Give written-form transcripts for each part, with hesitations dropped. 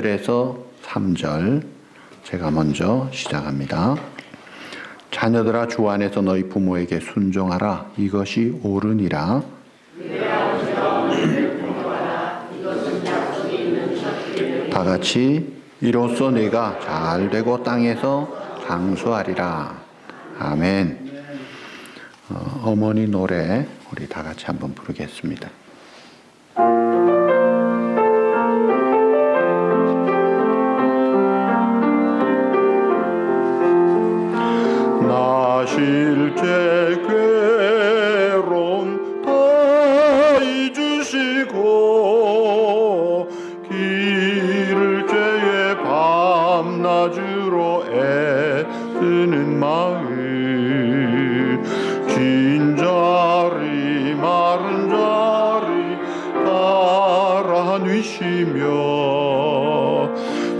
1절에서 3절 제가 먼저 시작합니다. 자녀들아 주 안에서 너희 부모에게 순종하라. 이것이 옳으니라. 다 같이 이로써 네가 잘되고 땅에서 장수하리라. 아멘. 어머니 노래 우리 다 같이 한번 부르겠습니다. 나 실제 괴로움 다 잊으시고 길을 죄의 밤낮으로 애쓰는 마음 진 자리 마른 자리 따라 누시며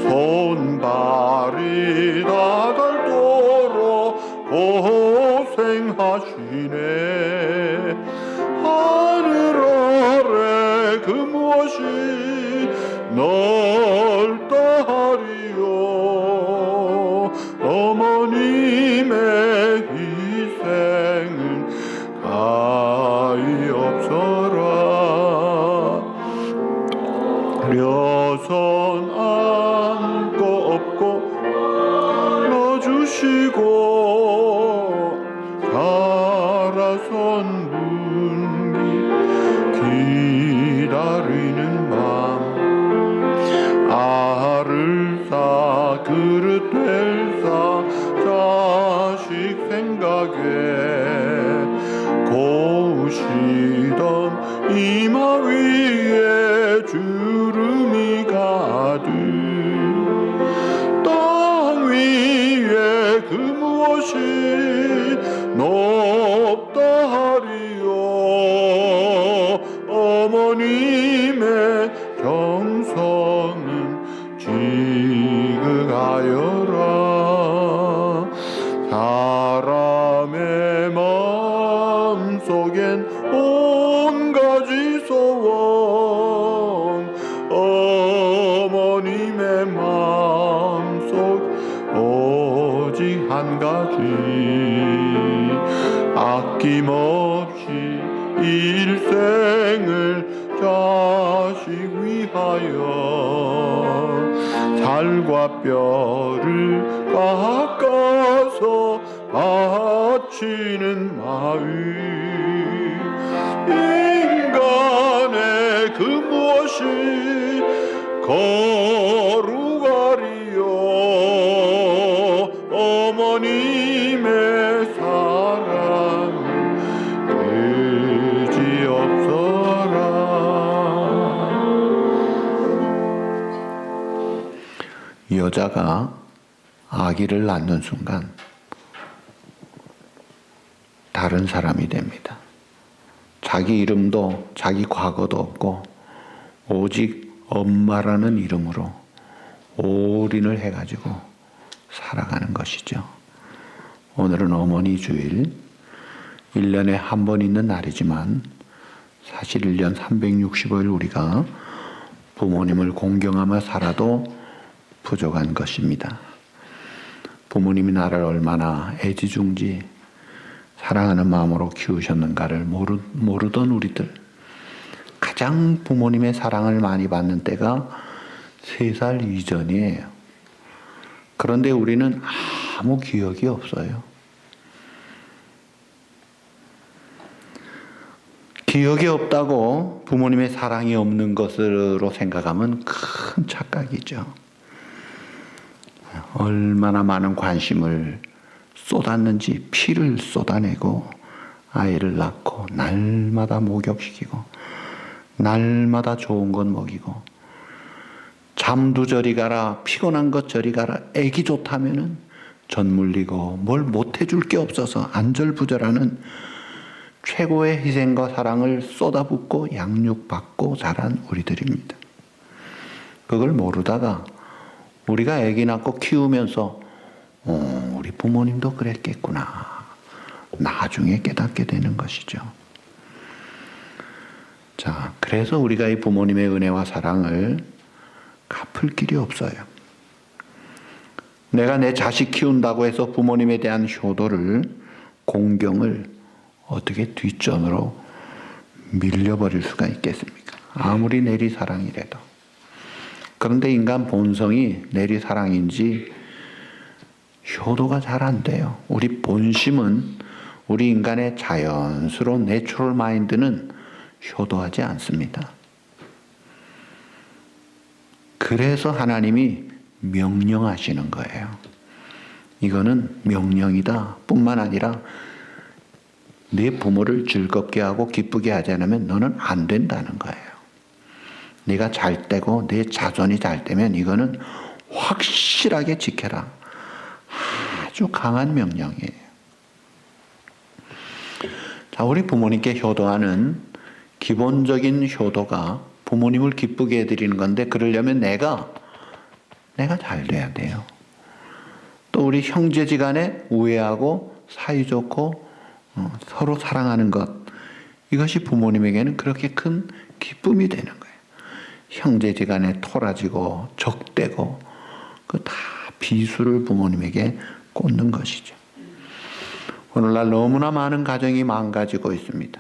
손발이 다 닳도록 고생하시네. 하늘 아래 그 무엇이 넓다 하리요. 어머님의 희생은 가히 없어라. 려선 안고 업고 넣어주시고 자라선 분기 기다리는 맘 알을 싸 그릇 될 사 자식 생각에 고우시던 이마 위에 주름이 가득 땅 위에 그 무엇이 높다 하리요. 어머님의 정성은 지극하여라. 사람의 마음속엔 온 가지 소원 어머님의 마음속 오직 한 가지 아낌없이 일생을 자식 위하여 살과 뼈를 깎아서 바치는 마음 인간의 그 무엇이 거룩하리요. 어머님의 사랑은 그지없어라. 여자가 아기를 낳는 순간 다른 사람이 됩니다. 자기 이름도 자기 과거도 없고 오직 엄마라는 이름으로 올인을 해가지고 살아가는 것이죠. 오늘은 어머니 주일 1년에 한 번 있는 날이지만 사실 1년 365일 우리가 부모님을 공경하며 살아도 부족한 것입니다. 부모님이 나를 얼마나 애지중지 사랑하는 마음으로 키우셨는가를 모르던 우리들, 가장 부모님의 사랑을 많이 받는 때가 3살 이전이에요. 그런데 우리는 아무 기억이 없어요. 기억이 없다고 부모님의 사랑이 없는 것으로 생각하면 큰 착각이죠. 얼마나 많은 관심을 쏟았는지 피를 쏟아내고 아이를 낳고 날마다 목욕시키고 날마다 좋은 것 먹이고 잠도 저리 가라 피곤한 것 저리 가라 애기 좋다면은 전 물리고 뭘 못해줄 게 없어서 안절부절하는 최고의 희생과 사랑을 쏟아붓고 양육받고 자란 우리들입니다. 그걸 모르다가 우리가 애기 낳고 키우면서 우리 부모님도 그랬겠구나 나중에 깨닫게 되는 것이죠. 자, 그래서 우리가 이 부모님의 은혜와 사랑을 갚을 길이 없어요. 내가 내 자식 키운다고 해서 부모님에 대한 효도를, 공경을 어떻게 뒷전으로 밀려버릴 수가 있겠습니까? 아무리 내리사랑이라도. 그런데 인간 본성이 내리사랑인지 효도가 잘 안 돼요. 우리 본심은, 우리 인간의 자연스러운 내추럴 마인드는 효도하지 않습니다. 그래서 하나님이 명령하시는 거예요. 이거는 명령이다 뿐만 아니라 내 부모를 즐겁게 하고 기쁘게 하지 않으면 너는 안 된다는 거예요. 네가 잘 되고 내 자손이 잘 되면 이거는 확실하게 지켜라. 아주 강한 명령이에요. 자, 우리 부모님께 효도하는 기본적인 효도가 부모님을 기쁘게 해드리는 건데, 그러려면 내가 잘 돼야 돼요. 또 우리 형제지간에 우애하고 사이좋고 서로 사랑하는 것, 이것이 부모님에게는 그렇게 큰 기쁨이 되는 거예요. 형제지간에 토라지고 적대고 그 다 비수를 부모님에게 꽂는 것이죠. 오늘날 너무나 많은 가정이 망가지고 있습니다.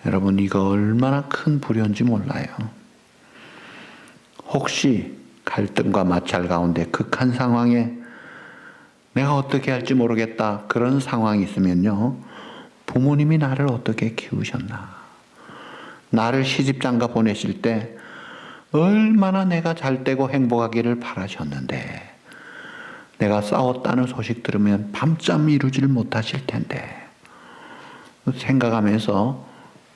여러분, 이거 얼마나 큰 불효인지 몰라요. 혹시 갈등과 마찰 가운데 극한 상황에 내가 어떻게 할지 모르겠다, 그런 상황이 있으면요, 부모님이 나를 어떻게 키우셨나, 나를 시집장가 보내실 때 얼마나 내가 잘되고 행복하기를 바라셨는데, 내가 싸웠다는 소식 들으면 밤잠 이루지를 못하실 텐데, 생각하면서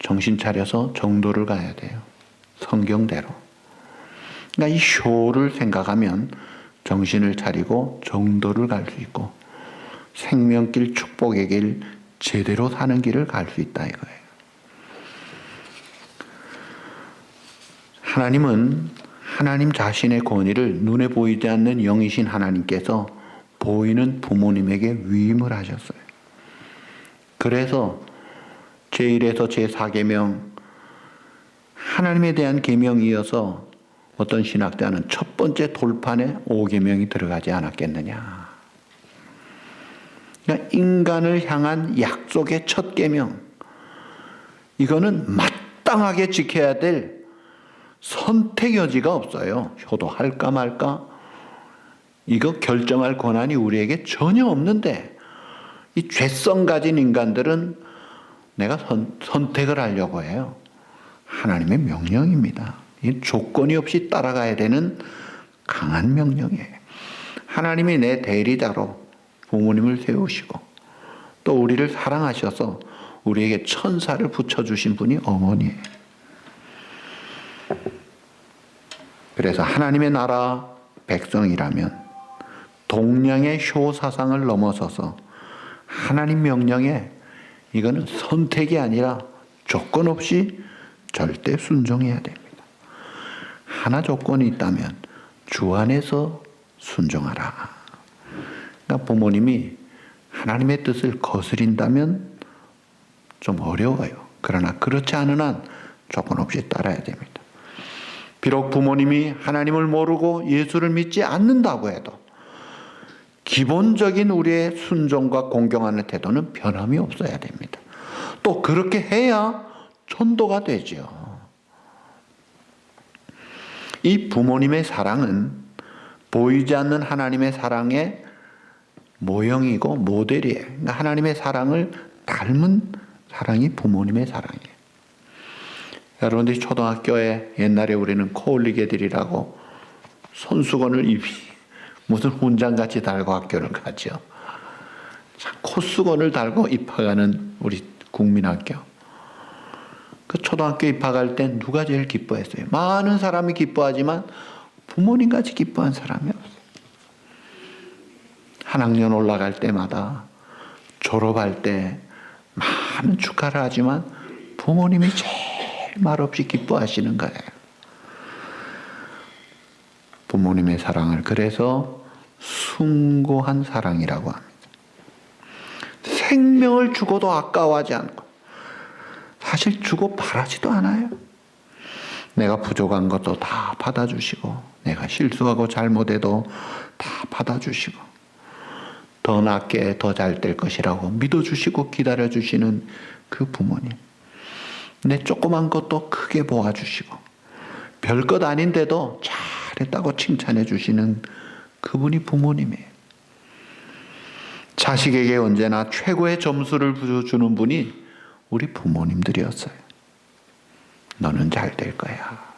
정신 차려서 정도를 가야 돼요. 성경대로. 그러니까 이 효를 생각하면 정신을 차리고 정도를 갈 수 있고 생명길, 축복의 길, 제대로 사는 길을 갈 수 있다 이거예요. 하나님은 하나님 자신의 권위를 눈에 보이지 않는 영이신 하나님께서 보이는 부모님에게 위임을 하셨어요. 그래서 제1에서 제4계명, 하나님에 대한 계명에 이어서 어떤 신학자는 첫 번째 돌판에 5계명이 들어가지 않았겠느냐. 그러니까 인간을 향한 약속의 첫 계명, 이거는 마땅하게 지켜야 될 선택 여지가 없어요. 효도할까 말까, 이거 결정할 권한이 우리에게 전혀 없는데, 이 죄성 가진 인간들은 내가 선택을 하려고 해요. 하나님의 명령입니다. 이 조건이 없이 따라가야 되는 강한 명령이에요. 하나님이 내 대리자로 부모님을 세우시고 또 우리를 사랑하셔서 우리에게 천사를 붙여주신 분이 어머니예요. 그래서 하나님의 나라 백성이라면 동량의 효 사상을 넘어서서 하나님 명령에, 이거는 선택이 아니라 조건 없이 절대 순종해야 됩니다. 하나 조건이 있다면 주 안에서 순종하라. 그러니까 부모님이 하나님의 뜻을 거스린다면 좀 어려워요. 그러나 그렇지 않은 한 조건 없이 따라야 됩니다. 비록 부모님이 하나님을 모르고 예수를 믿지 않는다고 해도 기본적인 우리의 순종과 공경하는 태도는 변함이 없어야 됩니다. 또 그렇게 해야 전도가 되죠. 이 부모님의 사랑은 보이지 않는 하나님의 사랑의 모형이고 모델이에요. 그러니까 하나님의 사랑을 닮은 사랑이 부모님의 사랑이에요. 여러분들이 초등학교에 옛날에 우리는 코 올리개들이라고 손수건을 무슨 훈장같이 달고 학교를 가죠. 콧수건을 달고 입학하는 우리 국민학교. 그 초등학교 입학할 때 누가 제일 기뻐했어요? 많은 사람이 기뻐하지만 부모님같이 기뻐한 사람이 없어요. 한 학년 올라갈 때마다, 졸업할 때 많은 축하를 하지만 부모님이 제일 말없이 기뻐하시는 거예요. 부모님의 사랑을 그래서 숭고한 사랑이라고 합니다. 생명을 주고도 아까워하지 않고, 사실 주고 바라지도 않아요. 내가 부족한 것도 다 받아주시고, 내가 실수하고 잘못해도 다 받아주시고, 더 낫게 더 잘 될 것이라고 믿어주시고 기다려주시는 그 부모님. 내 조그만 것도 크게 보아주시고, 별것 아닌데도 잘했다고 칭찬해 주시는 그분이 부모님이에요. 자식에게 언제나 최고의 점수를 주는 분이 우리 부모님들이었어요. 너는 잘 될 거야.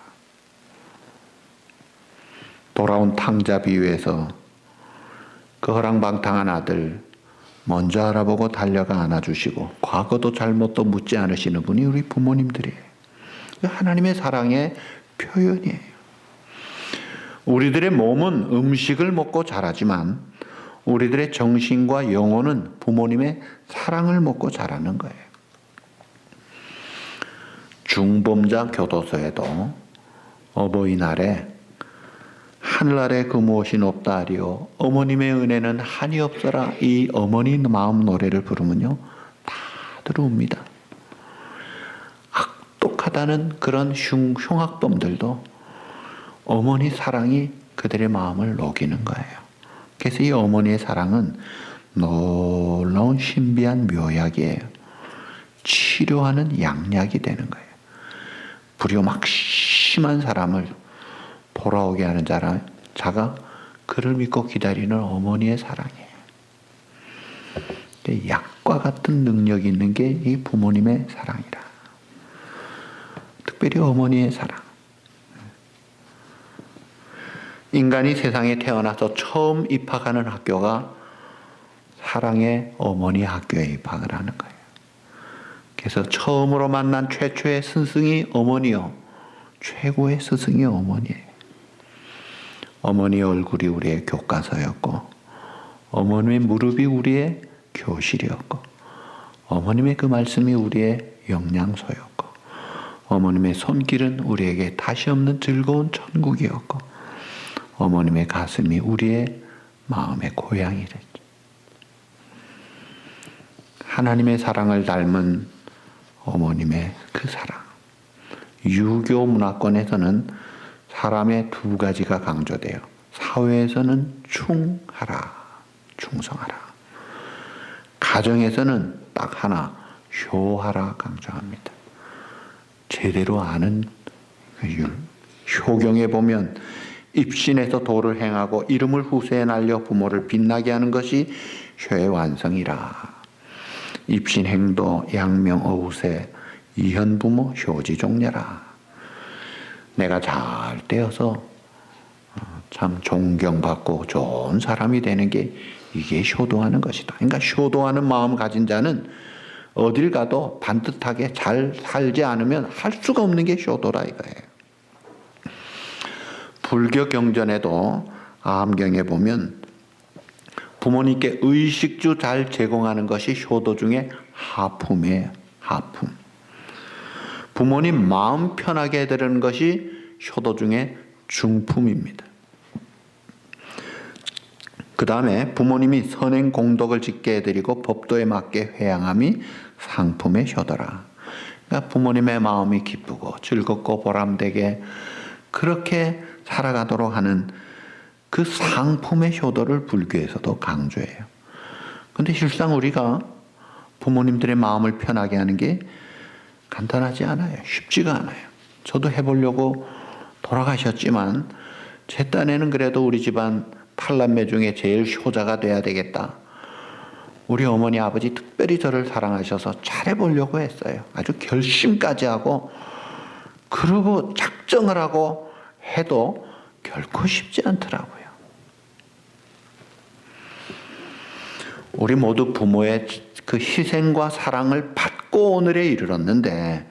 돌아온 탕자 비유에서 그 허랑방탕한 아들 먼저 알아보고 달려가 안아주시고 과거도 잘못도 묻지 않으시는 분이 우리 부모님들이에요. 하나님의 사랑의 표현이에요. 우리들의 몸은 음식을 먹고 자라지만 우리들의 정신과 영혼은 부모님의 사랑을 먹고 자라는 거예요. 중범자 교도소에도 어버이날에 하늘아래 그 무엇이 높다 하리요 어머님의 은혜는 한이 없어라, 이 어머니 마음 노래를 부르면요 다들 웁니다. 악독하다는 그런 흉악범들도 어머니 사랑이 그들의 마음을 녹이는 거예요. 그래서 이 어머니의 사랑은 놀라운 신비한 묘약이에요. 치료하는 양약이 되는 거예요. 불효막심한 사람을 돌아오게 하는 자가 그를 믿고 기다리는 어머니의 사랑이에요. 약과 같은 능력이 있는 게 이 부모님의 사랑이라. 특별히 어머니의 사랑. 인간이 세상에 태어나서 처음 입학하는 학교가 사랑의 어머니 학교에 입학을 하는 거예요. 그래서 처음으로 만난 최초의 스승이 어머니요, 최고의 스승이 어머니예요. 어머니의 얼굴이 우리의 교과서였고, 어머님의 무릎이 우리의 교실이었고, 어머님의 그 말씀이 우리의 영양소였고, 어머님의 손길은 우리에게 다시 없는 즐거운 천국이었고, 어머님의 가슴이 우리의 마음의 고향이 됐죠. 하나님의 사랑을 닮은 어머님의 그 사랑. 유교 문화권에서는 사람의 두 가지가 강조돼요. 사회에서는 충하라, 충성하라. 가정에서는 딱 하나, 효하라 강조합니다. 제대로 아는 율. 효경에 보면 입신에서 도를 행하고 이름을 후세에 날려 부모를 빛나게 하는 것이 효의 완성이라. 입신 행도 양명 어우세 이현 부모 효지 종려라. 내가 잘 되어서 참 존경받고 좋은 사람이 되는 게 이게 효도하는 것이다. 그러니까 효도하는 마음 가진 자는 어딜 가도 반듯하게 잘 살지 않으면 할 수가 없는 게 효도라 이거예요. 불교 경전에도 암경에 보면 부모님께 의식주 잘 제공하는 것이 효도 중에 하품이에요. 하품. 부모님 마음 편하게 해드리는 것이 효도 중에 중품입니다. 그 다음에 부모님이 선행 공덕을 짓게 해드리고 법도에 맞게 회양함이 상품의 효도라. 그러니까 부모님의 마음이 기쁘고 즐겁고 보람되게 그렇게 살아가도록 하는 그 상품의 효도를 불교에서도 강조해요. 그런데 실상 우리가 부모님들의 마음을 편하게 하는 게 간단하지 않아요. 쉽지가 않아요. 저도 해보려고 돌아가셨지만 제 딴에는 그래도 우리 집안 8남매 중에 제일 효자가 돼야 되겠다. 우리 어머니 아버지 특별히 저를 사랑하셔서 잘해보려고 했어요. 아주 결심까지 하고 그러고 작정을 하고 해도 결코 쉽지 않더라고요. 우리 모두 부모의 그 희생과 사랑을 받고 오늘에 이르렀는데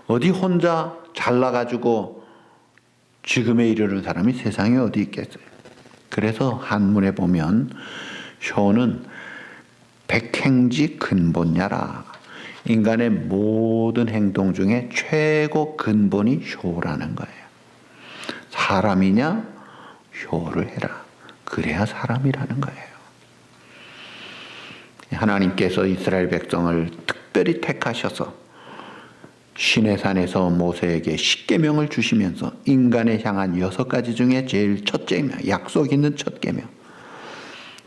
어디 혼자 잘나가지고 지금에 이르는 사람이 세상에 어디 있겠어요. 그래서 한문에 보면 효는 백행지 근본야라. 인간의 모든 행동 중에 최고 근본이 효라는 거예요. 사람이냐? 효를 해라. 그래야 사람이라는 거예요. 하나님께서 이스라엘 백성을 특별히 택하셔서 시내산에서 모세에게 십계명을 주시면서 인간에 향한 6가지 중에 제일 첫째며 약속 있는 첫 계명.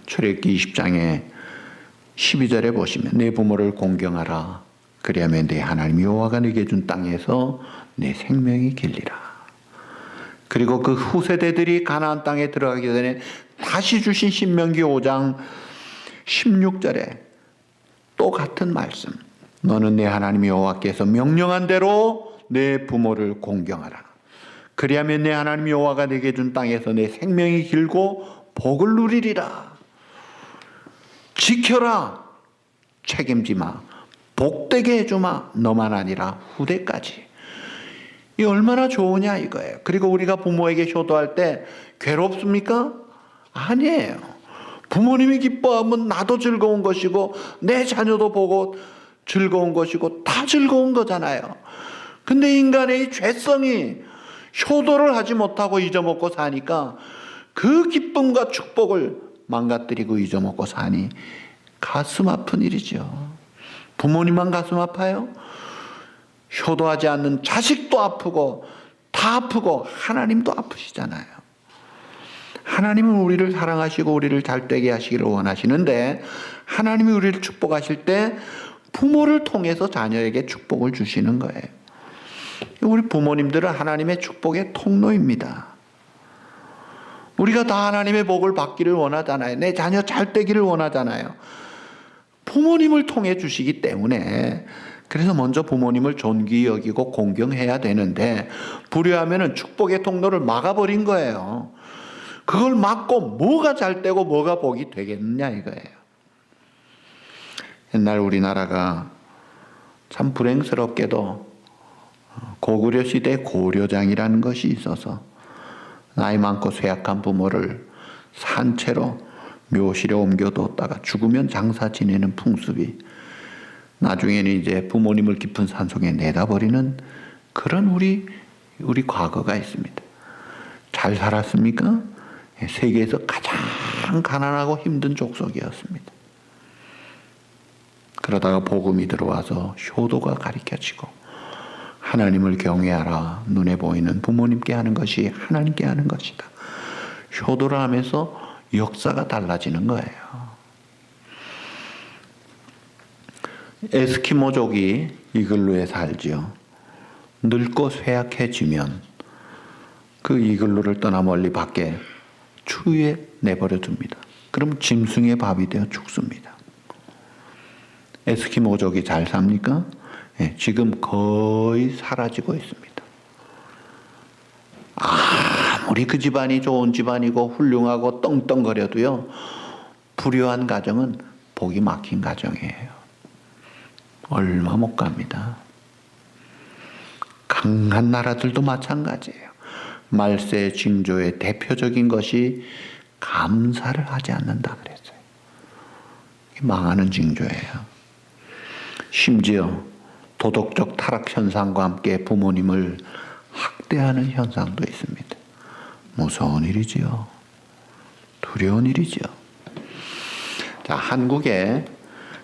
출애굽기 20장에 12절에 보시면 내 부모를 공경하라. 그리하면 내 하나님 여호와가 네게 준 땅에서 내 생명이 길리라. 그리고 그 후세대들이 가나안 땅에 들어가기 전에 다시 주신 신명기 5장 16절에 또 같은 말씀. 너는 내 하나님 여호와께서 명령한 대로 내 부모를 공경하라. 그리하면 내 하나님 여호와가 네게 준 땅에서 내 생명이 길고 복을 누리리라. 지켜라. 책임지 마. 복되게 해주마. 너만 아니라 후대까지. 이 얼마나 좋으냐 이거예요. 그리고 우리가 부모에게 효도할 때 괴롭습니까? 아니에요. 부모님이 기뻐하면 나도 즐거운 것이고 내 자녀도 보고 즐거운 것이고 다 즐거운 거잖아요. 근데 인간의 이 죄성이 효도를 하지 못하고 잊어먹고 사니까 그 기쁨과 축복을 망가뜨리고 잊어먹고 사니 가슴 아픈 일이죠. 부모님만 가슴 아파요? 효도하지 않는 자식도 아프고 다 아프고 하나님도 아프시잖아요. 하나님은 우리를 사랑하시고 우리를 잘되게 하시기를 원하시는데 하나님이 우리를 축복하실 때 부모를 통해서 자녀에게 축복을 주시는 거예요. 우리 부모님들은 하나님의 축복의 통로입니다. 우리가 다 하나님의 복을 받기를 원하잖아요. 내 자녀 잘되기를 원하잖아요. 부모님을 통해 주시기 때문에 그래서 먼저 부모님을 존귀히 여기고 공경해야 되는데 불효하면은 축복의 통로를 막아버린 거예요. 그걸 막고 뭐가 잘되고 뭐가 복이 되겠느냐 이거예요. 옛날 우리나라가 참 불행스럽게도 고구려 시대 고려장이라는 것이 있어서 나이 많고 쇠약한 부모를 산채로 묘실에 옮겨뒀다가 죽으면 장사 지내는 풍습이 나중에는 이제 부모님을 깊은 산속에 내다버리는 그런 우리 과거가 있습니다. 잘 살았습니까? 세계에서 가장 가난하고 힘든 족속이었습니다. 그러다가 복음이 들어와서 효도가 가르쳐지고 하나님을 경외하라. 눈에 보이는 부모님께 하는 것이 하나님께 하는 것이다. 효도를 하면서 역사가 달라지는 거예요. 에스키모족이 이글루에 살지요. 늙고 쇠약해지면 그 이글루를 떠나 멀리 밖에 추위에 내버려 둡니다. 그럼 짐승의 밥이 되어 죽습니다. 에스키모족이 잘 삽니까? 네, 지금 거의 사라지고 있습니다. 아무리 그 집안이 좋은 집안이고 훌륭하고 떵떵거려도요, 불효한 가정은 복이 막힌 가정이에요. 얼마 못 갑니다. 강한 나라들도 마찬가지예요. 말세 징조의 대표적인 것이 감사를 하지 않는다 그랬어요. 망하는 징조예요. 심지어 도덕적 타락 현상과 함께 부모님을 학대하는 현상도 있습니다. 무서운 일이지요. 두려운 일이지요. 자, 한국에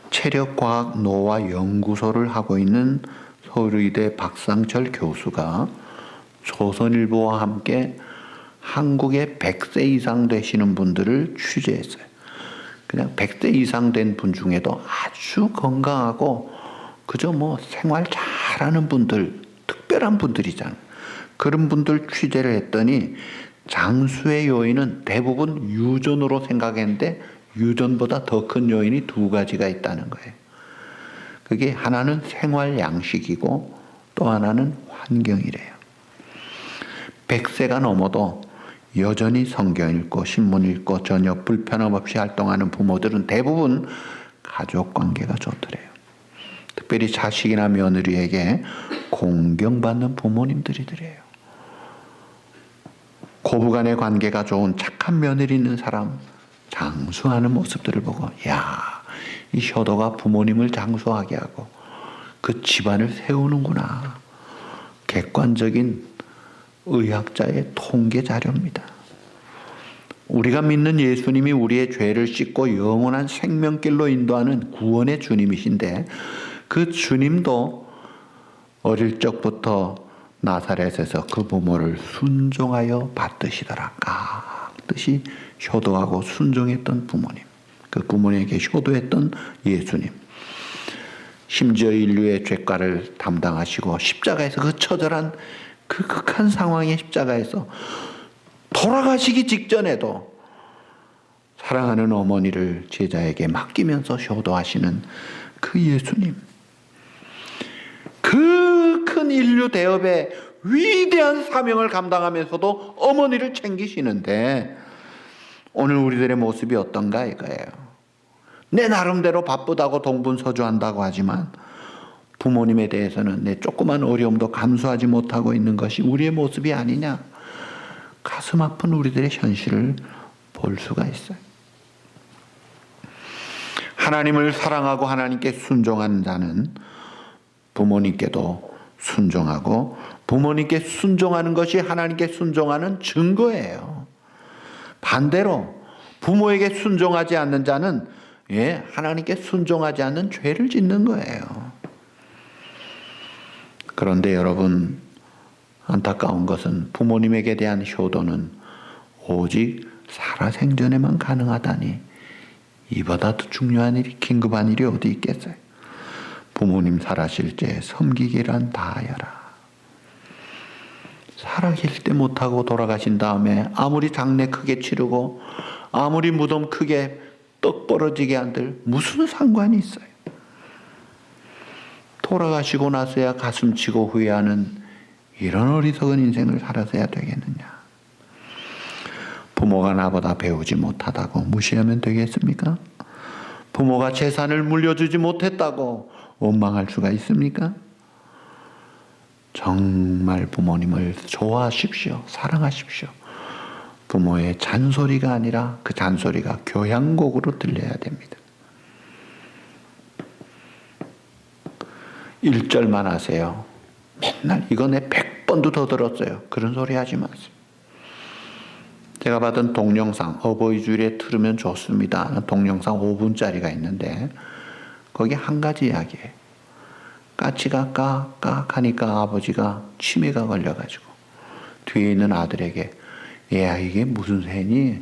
체력과학 노화 연구소를 하고 있는 서울의대 박상철 교수가 조선일보와 함께 한국의 100세 이상 되시는 분들을 취재했어요. 그냥 100세 이상 된 분 중에도 아주 건강하고 그저 뭐 생활 잘하는 분들, 특별한 분들이잖아요. 그런 분들 취재를 했더니 장수의 요인은 대부분 유전으로 생각했는데 유전보다 더 큰 요인이 2가지가 있다는 거예요. 그게 하나는 생활 양식이고 또 하나는 환경이래요. 100세가 넘어도 여전히 성경 읽고 신문 읽고 전혀 불편함 없이 활동하는 부모들은 대부분 가족 관계가 좋더래요. 특별히 자식이나 며느리에게 공경받는 부모님들이더래요. 고부간의 관계가 좋은 착한 며느리 있는 사람 장수하는 모습들을 보고 이 효도가 부모님을 장수하게 하고 그 집안을 세우는구나. 객관적인 의학자의 통계 자료입니다. 우리가 믿는 예수님이 우리의 죄를 씻고 영원한 생명길로 인도하는 구원의 주님이신데 그 주님도 어릴 적부터 나사렛에서 그 부모를 순종하여 받드시더라. 깍듯이 효도하고 순종했던 부모님, 그 부모님에게 효도했던 예수님, 심지어 인류의 죄가를 담당하시고 십자가에서 그 처절한 그 극한 상황의 십자가에서 돌아가시기 직전에도 사랑하는 어머니를 제자에게 맡기면서 효도하시는 그 예수님, 그 큰 인류 대업의 위대한 사명을 감당하면서도 어머니를 챙기시는데 오늘 우리들의 모습이 어떤가 이거예요. 내 나름대로 바쁘다고 동분서주한다고 하지만 부모님에 대해서는 내 조그만 어려움도 감수하지 못하고 있는 것이 우리의 모습이 아니냐. 가슴 아픈 우리들의 현실을 볼 수가 있어요. 하나님을 사랑하고 하나님께 순종하는 자는 부모님께도 순종하고 부모님께 순종하는 것이 하나님께 순종하는 증거예요. 반대로 부모에게 순종하지 않는 자는 하나님께 순종하지 않는 죄를 짓는 거예요. 그런데 여러분, 안타까운 것은 부모님에게 대한 효도는 오직 살아생전에만 가능하다니 이보다 더 중요한 일이, 긴급한 일이 어디 있겠어요. 부모님 살아실 때 섬기기란 다하여라. 살아계실 때 못하고 돌아가신 다음에 아무리 장례 크게 치르고 아무리 무덤 크게 떡 벌어지게 한들 무슨 상관이 있어요. 돌아가시고 나서야 가슴치고 후회하는 이런 어리석은 인생을 살아서야 되겠느냐. 부모가 나보다 배우지 못하다고 무시하면 되겠습니까? 부모가 재산을 물려주지 못했다고 원망할 수가 있습니까? 정말 부모님을 좋아하십시오. 사랑하십시오. 부모의 잔소리가 아니라 그 잔소리가 교향곡으로 들려야 됩니다. 1절만 하세요. 맨날 이거 내 100번도 더 들었어요. 그런 소리 하지 마세요. 제가 받은 동영상, 어버이 주일에 들으면 좋습니다. 동영상 5분짜리가 있는데 거기 한 가지 이야기예요. 까치가 깍깍 하니까 아버지가 치매가 걸려가지고 뒤에 있는 아들에게 야 이게 무슨 새니?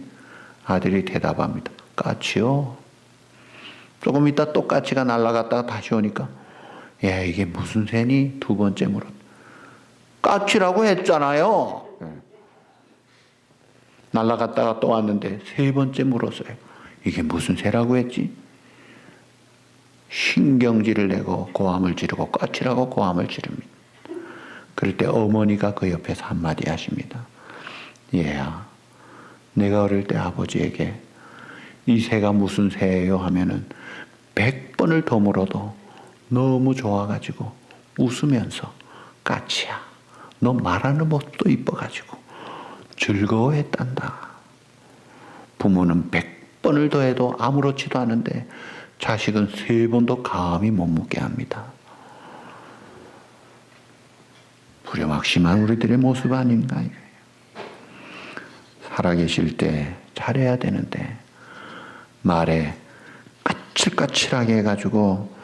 아들이 대답합니다. 까치요. 조금 있다 또 까치가 날아갔다가 다시 오니까 야 이게 무슨 새니? 두 번째 물어. 까치라고 했잖아요. 날아갔다가 또 왔는데 세 번째 물었어요. 이게 무슨 새라고 했지? 신경질을 내고 고함을 지르고 까치라고 고함을 지릅니다. 그럴 때 어머니가 그 옆에서 한마디 하십니다. 얘야, 내가 어릴 때 아버지에게 이 새가 무슨 새예요 하면은 100번을 더 물어도 너무 좋아가지고 웃으면서 까치야, 너 말하는 모습도 이뻐가지고 즐거워했단다. 부모는 100번을 더 해도 아무렇지도 않은데 자식은 3번도 감히 못 묻게 합니다. 불효막심한 우리들의 모습 아닌가요? 살아계실 때 잘해야 되는데 말에 까칠까칠하게 해가지고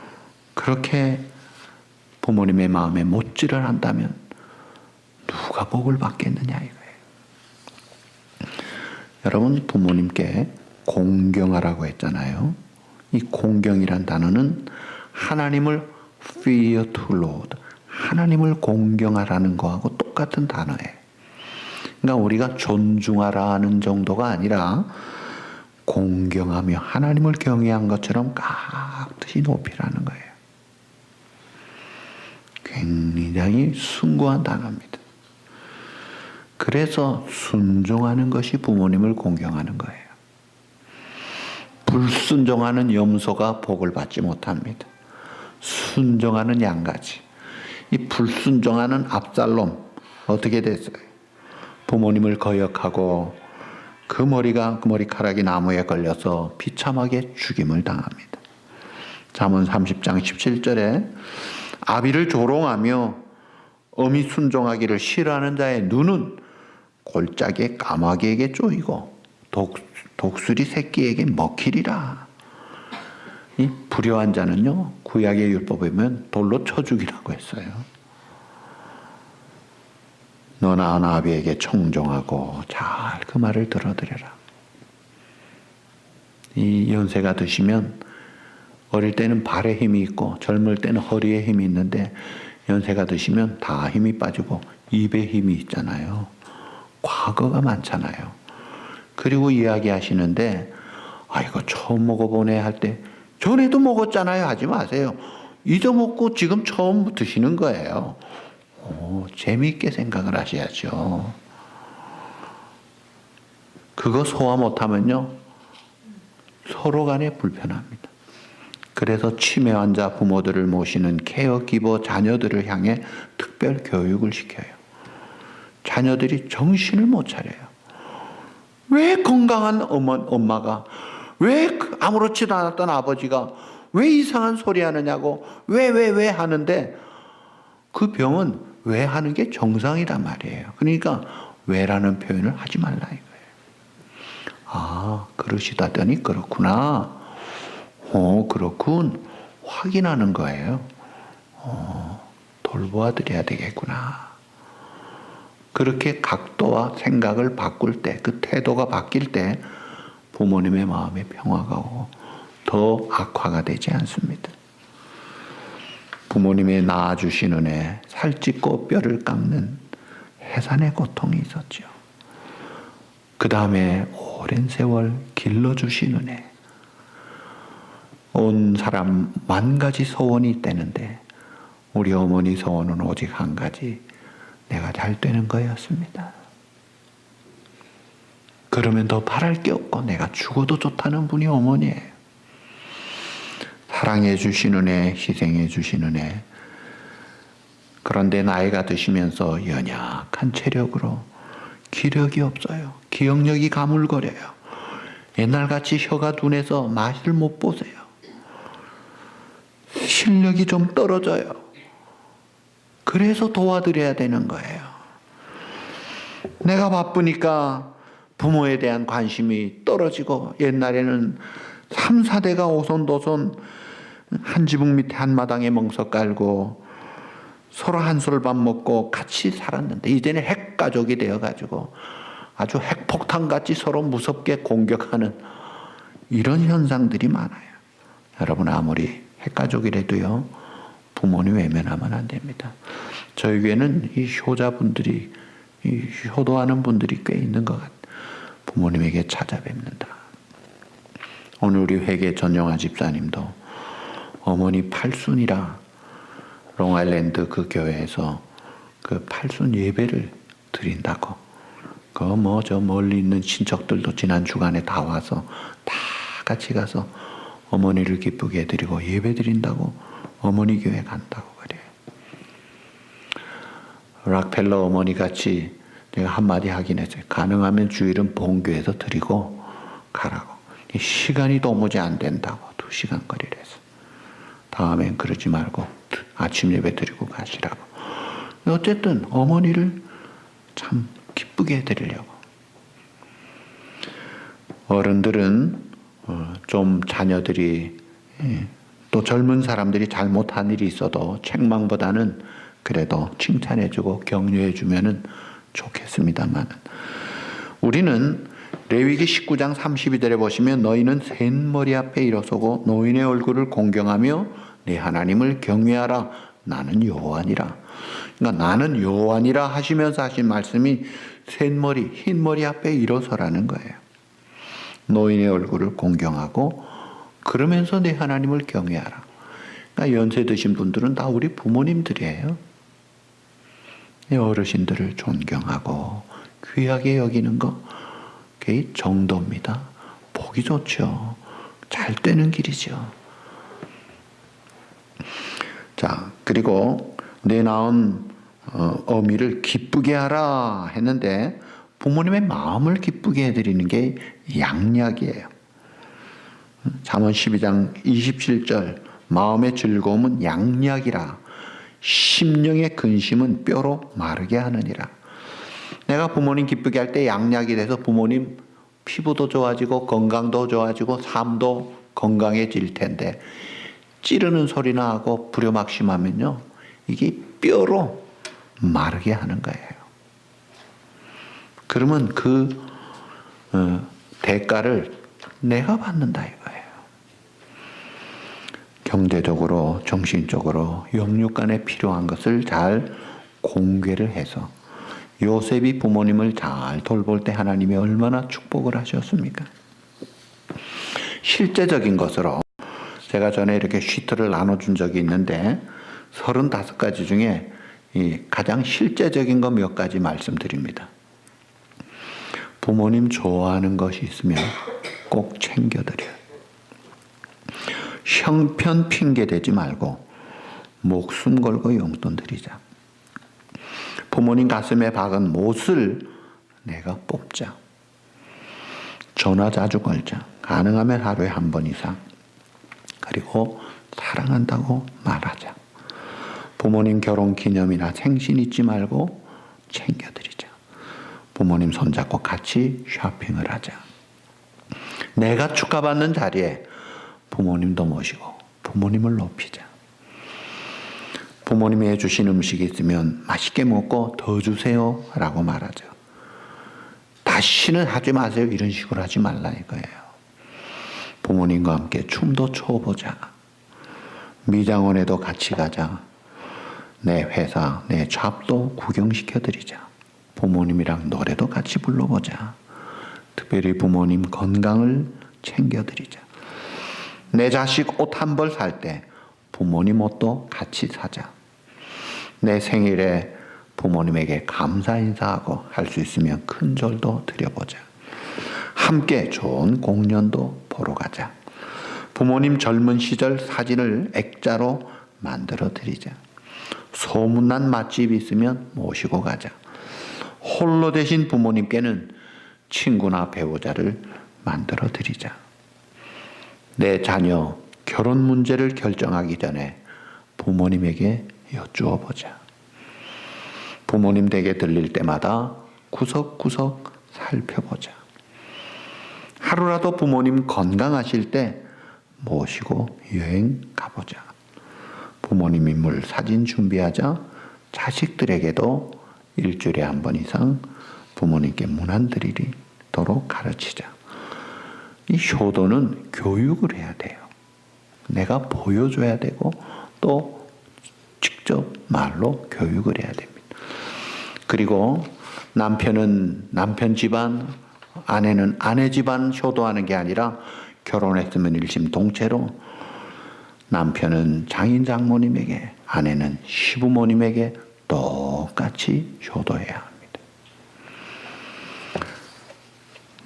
그렇게 부모님의 마음에 못질을 한다면 누가 복을 받겠느냐 이거예요. 여러분 부모님께 공경하라고 했잖아요. 이 공경이란 단어는 하나님을 fear to Lord, 하나님을 공경하라는 거하고 똑같은 단어예요. 그러니까 우리가 존중하라는 정도가 아니라 공경하며 하나님을 경외한 것처럼 깍듯이 높이라는 거예요. 굉장히 숭고한 단어입니다. 그래서 순종하는 것이 부모님을 공경하는 거예요. 불순종하는 염소가 복을 받지 못합니다. 순종하는 양가지. 이 불순종하는 압살롬 어떻게 됐어요? 부모님을 거역하고 그 머리카락이 나무에 걸려서 비참하게 죽임을 당합니다. 잠언 30장 17절에 아비를 조롱하며 어미 순종하기를 싫어하는 자의 눈은 골짜기에 까마귀에게 쪼이고 독수리 새끼에게 먹히리라. 이 불효한 자는요 구약의 율법에 보면 돌로 쳐 죽이라고 했어요. 너나 나비에게 청종하고 잘 그 말을 들어드려라. 이 연세가 드시면 어릴 때는 발에 힘이 있고 젊을 때는 허리에 힘이 있는데 연세가 드시면 다 힘이 빠지고 입에 힘이 있잖아요. 과거가 많잖아요. 그리고 이야기하시는데 이거 처음 먹어보네 할 때 전에도 먹었잖아요 하지 마세요. 잊어먹고 지금 처음 드시는 거예요. 재미있게 생각을 하셔야죠. 그거 소화 못하면요 서로 간에 불편합니다. 그래서 치매 환자 부모들을 모시는 케어기버 자녀들을 향해 특별 교육을 시켜요. 자녀들이 정신을 못 차려요. 왜 건강한 엄마가, 왜 아무렇지도 않았던 아버지가 왜 이상한 소리 하느냐고, 왜 하는데 그 병은 왜 하는 게 정상이란 말이에요. 그러니까 왜라는 표현을 하지 말라 이거예요. 그러시다더니 그렇구나. 그렇군. 확인하는 거예요. 돌보아 드려야 되겠구나. 그렇게 각도와 생각을 바꿀 때, 그 태도가 바뀔 때 부모님의 마음에 평화가 오고 더 악화가 되지 않습니다. 부모님의 낳아주신 은혜, 살찌고 뼈를 깎는 해산의 고통이 있었죠. 그 다음에 오랜 세월 길러주신 은혜. 온 사람 만 가지 소원이 있다는데 우리 어머니 소원은 오직 한 가지, 내가 잘 되는 거였습니다. 그러면 더 바랄 게 없고 내가 죽어도 좋다는 분이 어머니예요. 사랑해 주신 은혜, 희생해 주신 은혜. 그런데 나이가 드시면서 연약한 체력으로 기력이 없어요. 기억력이 가물거려요. 옛날같이 혀가 둔해서 맛을 못 보세요. 실력이 좀 떨어져요. 그래서 도와드려야 되는 거예요. 내가 바쁘니까 부모에 대한 관심이 떨어지고, 옛날에는 3, 4대가 오손도손 한 지붕 밑에 한 마당에 멍석 깔고 서로 한술밥 먹고 같이 살았는데 이제는 핵가족이 되어가지고 아주 핵폭탄같이 서로 무섭게 공격하는 이런 현상들이 많아요. 여러분, 아무리 핵가족이라도요 부모님 외면하면 안 됩니다. 저희 교회는 이 효자분들이, 이 효도하는 분들이 꽤 있는 것 같아요. 부모님에게 찾아뵙는다. 오늘 우리 회계 전영아 집사님도 어머니 팔순이라 롱아일랜드 그 교회에서 그 팔순 예배를 드린다고, 저 멀리 있는 친척들도 지난 주간에 다 와서 다 같이 가서 어머니를 기쁘게 해드리고 예배 드린다고 어머니 교회 간다고 그래요. 락펠러 어머니 같이 제가 한마디 하긴 했어요. 가능하면 주일은 본교에서 드리고 가라고. 시간이 도무지 안 된다고 2시간 거리를 해서. 다음엔 그러지 말고 아침 예배 드리고 가시라고. 어쨌든 어머니를 참 기쁘게 해드리려고. 어른들은 좀 자녀들이 또 젊은 사람들이 잘못한 일이 있어도 책망보다는 그래도 칭찬해주고 격려해주면 좋겠습니다만, 우리는 레위기 19장 32절에 보시면 너희는 셋머리 앞에 일어서고 노인의 얼굴을 공경하며 네 하나님을 경외하라. 나는 여호와니라. 그러니까 나는 여호와니라 하시면서 하신 말씀이 셋머리, 흰머리 앞에 일어서라는 거예요. 노인의 얼굴을 공경하고 그러면서 내 하나님을 경외하라. 그러니까 연세 드신 분들은 다 우리 부모님들이에요. 어르신들을 존경하고 귀하게 여기는 거, 그게 정도입니다. 보기 좋죠. 잘 되는 길이죠. 자, 그리고 내 낳은 어미를 기쁘게 하라 했는데 부모님의 마음을 기쁘게 해드리는 게 양약이에요. 잠언 12장 27절 마음의 즐거움은 양약이라 심령의 근심은 뼈로 마르게 하느니라. 내가 부모님 기쁘게 할 때 양약이 돼서 부모님 피부도 좋아지고 건강도 좋아지고 삶도 건강해질 텐데, 찌르는 소리나 하고 불효막심하면요 이게 뼈로 마르게 하는 거예요. 그러면 그 대가를 내가 받는다 이거예요. 경제적으로, 정신적으로, 영육간에 필요한 것을 잘 공개를 해서 요셉이 부모님을 잘 돌볼 때 하나님이 얼마나 축복을 하셨습니까? 실제적인 것으로 제가 전에 이렇게 시트를 나눠준 적이 있는데 35가지 중에 가장 실제적인 거 몇 가지 말씀드립니다. 부모님 좋아하는 것이 있으면 꼭 챙겨드려요. 형편 핑계 대지 말고 목숨 걸고 용돈 드리자. 부모님 가슴에 박은 못을 내가 뽑자. 전화 자주 걸자. 가능하면 하루에 한 번 이상. 그리고 사랑한다고 말하자. 부모님 결혼 기념이나 생신 잊지 말고 챙겨드리자. 부모님 손잡고 같이 쇼핑을 하자. 내가 축하받는 자리에 부모님도 모시고 부모님을 높이자. 부모님이 해주신 음식이 있으면 맛있게 먹고 더 주세요 라고 말하죠. 다시는 하지 마세요 이런 식으로 하지 말라 이거예요. 부모님과 함께 춤도 춰보자. 미장원에도 같이 가자. 내 회사, 내 잡도 구경시켜드리자. 부모님이랑 노래도 같이 불러보자. 특별히 부모님 건강을 챙겨드리자. 내 자식 옷 한 벌 살 때 부모님 옷도 같이 사자. 내 생일에 부모님에게 감사 인사하고 할 수 있으면 큰 절도 드려보자. 함께 좋은 공연도 보러 가자. 부모님 젊은 시절 사진을 액자로 만들어 드리자. 소문난 맛집 있으면 모시고 가자. 홀로 되신 부모님께는 친구나 배우자를 만들어 드리자. 내 자녀 결혼 문제를 결정하기 전에 부모님에게 여쭈어 보자. 부모님 댁에 들릴 때마다 구석구석 살펴보자. 하루라도 부모님 건강하실 때 모시고 여행 가보자. 부모님 인물 사진 준비하자. 자식들에게도 일주일에 한 번 이상 부모님께 문안 드리도록 가르치자. 이 효도는 교육을 해야 돼요. 내가 보여줘야 되고 또 직접 말로 교육을 해야 됩니다. 그리고 남편은 남편 집안, 아내는 아내 집안 효도하는 게 아니라 결혼했으면 일심동체로 남편은 장인 장모님에게, 아내는 시부모님에게 똑같이 효도해야 합니다.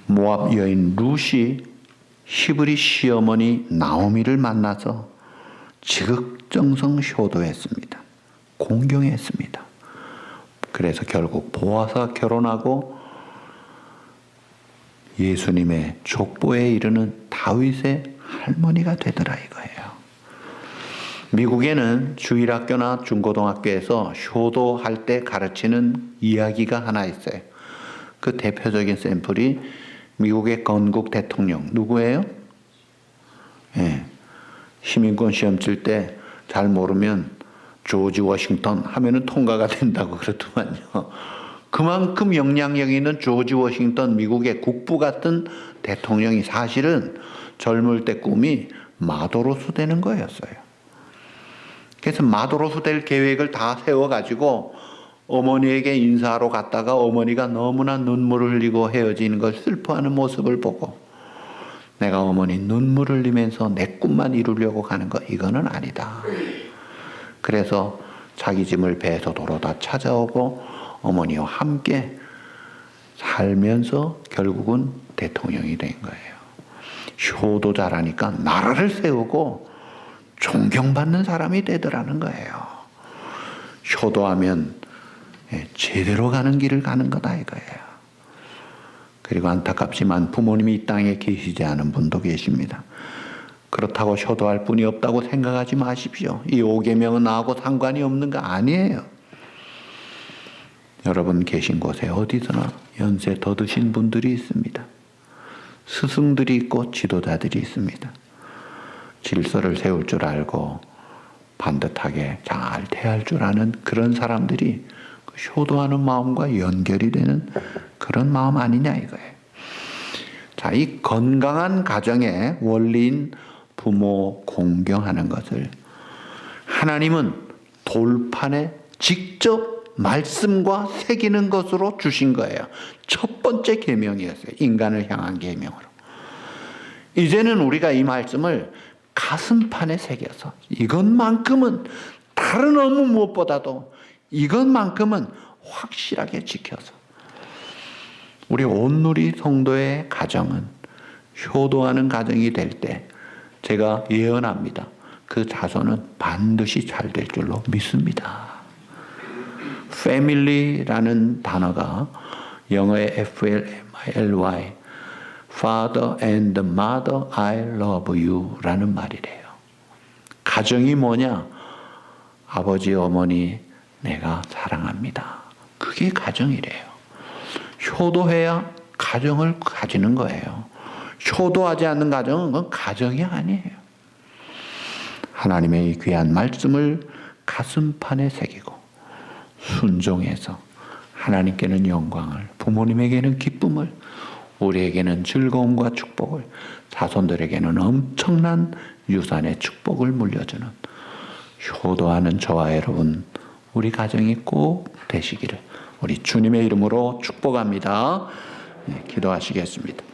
모압 여인 룻이 히브리 시어머니 나오미를 만나서 지극정성 효도했습니다. 공경했습니다. 그래서 결국 보아서 결혼하고 예수님의 족보에 이르는 다윗의 할머니가 되더라 이거예요. 미국에는 주일학교나 중고등학교에서 효도할 때 가르치는 이야기가 하나 있어요. 그 대표적인 샘플이 미국의 건국 대통령 누구예요? 예. 시민권 시험 칠 때 잘 모르면 조지 워싱턴 하면은 통과가 된다고 그러더만요. 그만큼 영향력 있는 조지 워싱턴 미국의 국부 같은 대통령이 사실은 젊을 때 꿈이 마도로스 되는 거였어요. 그래서 마도로스 될 계획을 다 세워가지고 어머니에게 인사하러 갔다가 어머니가 너무나 눈물을 흘리고 헤어지는 걸 슬퍼하는 모습을 보고 내가 어머니 눈물 흘리면서 내 꿈만 이루려고 가는 거 이거는 아니다. 그래서 자기 짐을 배에서 도로다 찾아오고 어머니와 함께 살면서 결국은 대통령이 된 거예요. 효도 잘하니까 나라를 세우고 존경받는 사람이 되더라는 거예요. 효도하면 제대로 가는 길을 가는 거다 이거예요. 그리고 안타깝지만 부모님이 이 땅에 계시지 않은 분도 계십니다. 그렇다고 효도할 분이 없다고 생각하지 마십시오. 이 5계명은 나하고 상관이 없는 거 아니에요. 여러분 계신 곳에 어디서나 연세 더 드신 분들이 있습니다. 스승들이 있고 지도자들이 있습니다. 질서를 세울 줄 알고 반듯하게 잘 대할 줄 아는 그런 사람들이 효도하는 마음과 연결이 되는 그런 마음 아니냐 이거예요. 자, 이 건강한 가정의 원리인 부모 공경하는 것을 하나님은 돌판에 직접 말씀과 새기는 것으로 주신 거예요. 첫 번째 계명이었어요. 인간을 향한 계명으로. 이제는 우리가 이 말씀을 가슴판에 새겨서 이것만큼은 다른 어느 무엇보다도 이것만큼은 확실하게 지켜서 우리 온누리 성도의 가정은 효도하는 가정이 될 때 제가 예언합니다. 그 자손은 반드시 잘 될 줄로 믿습니다. family라는 단어가 영어의 FLY Father and Mother I love you 라는 말이래요. 가정이 뭐냐? 아버지 어머니 내가 사랑합니다. 그게 가정이래요. 효도해야 가정을 가지는 거예요. 효도하지 않는 가정은 그건 가정이 아니에요. 하나님의 이 귀한 말씀을 가슴판에 새기고 순종해서 하나님께는 영광을, 부모님에게는 기쁨을, 우리에게는 즐거움과 축복을, 자손들에게는 엄청난 유산의 축복을 물려주는 효도하는 저와 여러분, 우리 가정이 꼭 되시기를 우리 주님의 이름으로 축복합니다. 네, 기도하시겠습니다.